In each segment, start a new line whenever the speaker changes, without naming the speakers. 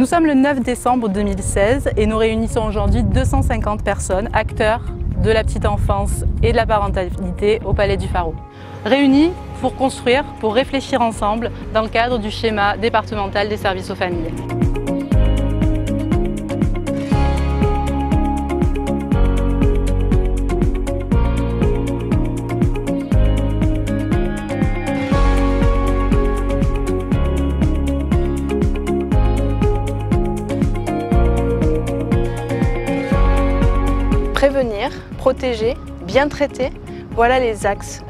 Nous sommes le 9 décembre 2016 et nous réunissons aujourd'hui 250 personnes, acteurs de la petite enfance et de la parentalité au Palais du Pharo. Réunis pour construire, pour réfléchir ensemble dans le cadre du schéma départemental des services aux familles.
Prévenir, protéger, bien traiter, voilà les axes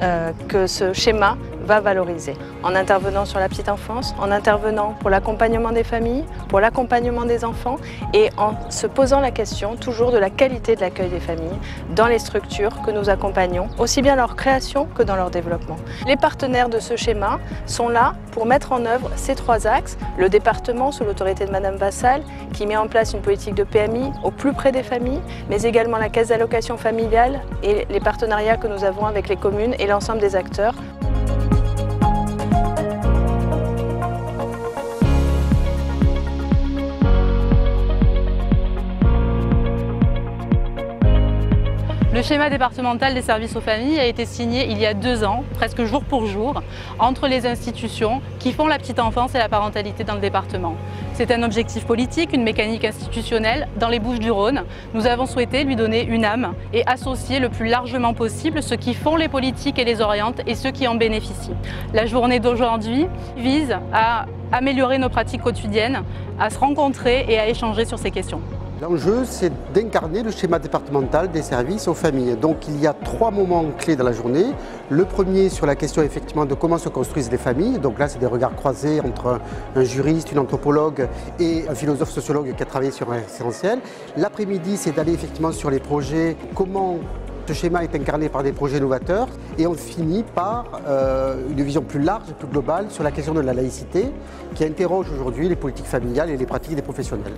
que ce schéma va valoriser. En intervenant sur la petite enfance, en intervenant pour l'accompagnement des familles, pour l'accompagnement des enfants et en se posant la question toujours de la qualité de l'accueil des familles dans les structures que nous accompagnons, aussi bien leur création que dans leur développement. Les partenaires de ce schéma sont là pour mettre en œuvre ces trois axes. Le département sous l'autorité de Madame Vassal qui met en place une politique de PMI au plus près des familles, mais également la caisse d'allocation familiale et les partenariats que nous avons avec les communes et l'ensemble des acteurs.
Le schéma départemental des services aux familles a été signé il y a 2 ans, presque jour pour jour, entre les institutions qui font la petite enfance et la parentalité dans le département. C'est un objectif politique, une mécanique institutionnelle. Dans les Bouches-du-Rhône, nous avons souhaité lui donner une âme et associer le plus largement possible ceux qui font les politiques et les orientent et ceux qui en bénéficient. La journée d'aujourd'hui vise à améliorer nos pratiques quotidiennes, à se rencontrer et à échanger sur ces questions.
L'enjeu, c'est d'incarner le schéma départemental des services aux familles. Donc il y a 3 moments clés dans la journée. Le premier sur la question effectivement de comment se construisent les familles. Donc là, c'est des regards croisés entre un juriste, une anthropologue et un philosophe sociologue qui a travaillé sur un référentiel. L'après-midi, c'est d'aller effectivement sur les projets, comment ce schéma est incarné par des projets novateurs. Et on finit par une vision plus large et plus globale sur la question de la laïcité qui interroge aujourd'hui les politiques familiales et les pratiques des professionnels.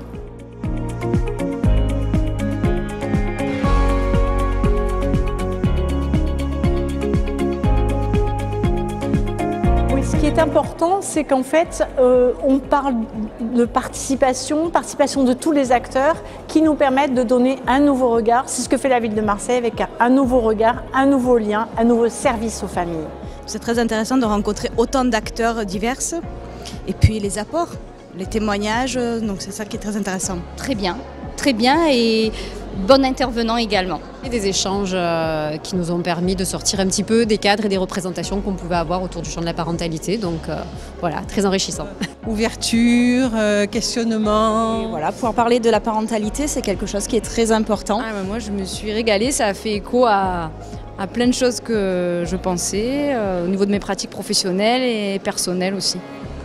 Ce qui est important, c'est qu'en fait, on parle de participation de tous les acteurs qui nous permettent de donner un nouveau regard. C'est ce que fait la ville de Marseille avec un nouveau regard, un nouveau lien, un nouveau service aux familles.
C'est très intéressant de rencontrer autant d'acteurs divers et puis les apports, les témoignages, donc c'est ça qui est très intéressant.
Très bien et bon intervenant également.
Et des échanges qui nous ont permis de sortir un petit peu des cadres et des représentations qu'on pouvait avoir autour du champ de la parentalité. Donc voilà, très enrichissant.
Ouverture, questionnement.
Et voilà, pouvoir parler de la parentalité, c'est quelque chose qui est très important.
Moi, je me suis régalée, ça a fait écho à plein de choses que je pensais, au niveau de mes pratiques professionnelles et personnelles aussi.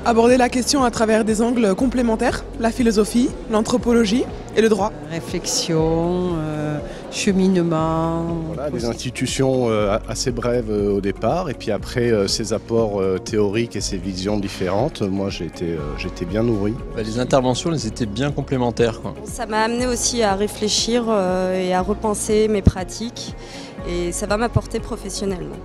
Aborder la question à travers des angles complémentaires, la philosophie, l'anthropologie et le droit.
Réflexion, cheminement.
Voilà, des institutions assez brèves au départ et puis après ces apports théoriques et ces visions différentes, moi j'étais bien nourri.
Les interventions, elles étaient bien complémentaires, quoi.
Ça m'a amené aussi à réfléchir et à repenser mes pratiques et ça va m'apporter professionnellement.